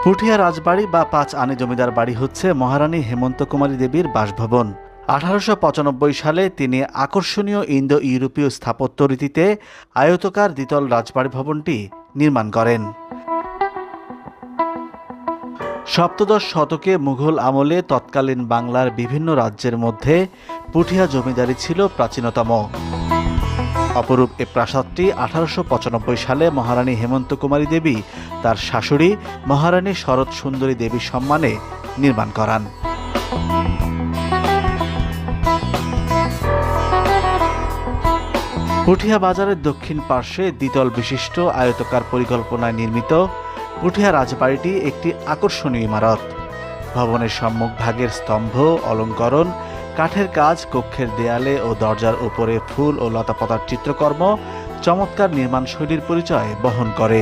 পুঠিয়া রাজবাড়ি বা পাঁচ আনি জমিদার বাড়ি হচ্ছে মহারানী হেমন্ত কুমারী দেবীর বাসভবন। 1895 সালে তিনি আকর্ষণীয় ইন্দো ইউরোপীয় স্থাপত্য রীতিতে আয়তাকার দ্বিতল রাজবাড়ি ভবনটি নির্মাণ করেন। সপ্তদশ শতকে মুঘল আমলে তৎকালীন বাংলার বিভিন্ন রাজ্যের মধ্যে পুঠিয়া জমিদারি ছিল প্রাচীনতম। অপরূপ এ প্রাসাদটি 1895 সালে মহারানী হেমন্ত কুমারী দেবী তার শাশুড়ি মহারানী শরৎ সুন্দরী দেবীর সম্মানে নির্মাণ করান। পুঠিয়া বাজারের দক্ষিণ পার্শ্বে দ্বিতল বিশিষ্ট আয়তাকার পরিকল্পনায় নির্মিত পুঠিয়া রাজবাড়িটি একটি আকর্ষণীয় ইমারত। ভবনের সম্মুখভাগের স্তম্ভ, অলঙ্করণ, কাঠের কাজ, কক্ষের দেয়ালে ও দরজার উপরে ফুল ও লতাপাতার চিত্রকর্ম চমৎকার নির্মাণ শৈলীর পরিচয় বহন করে।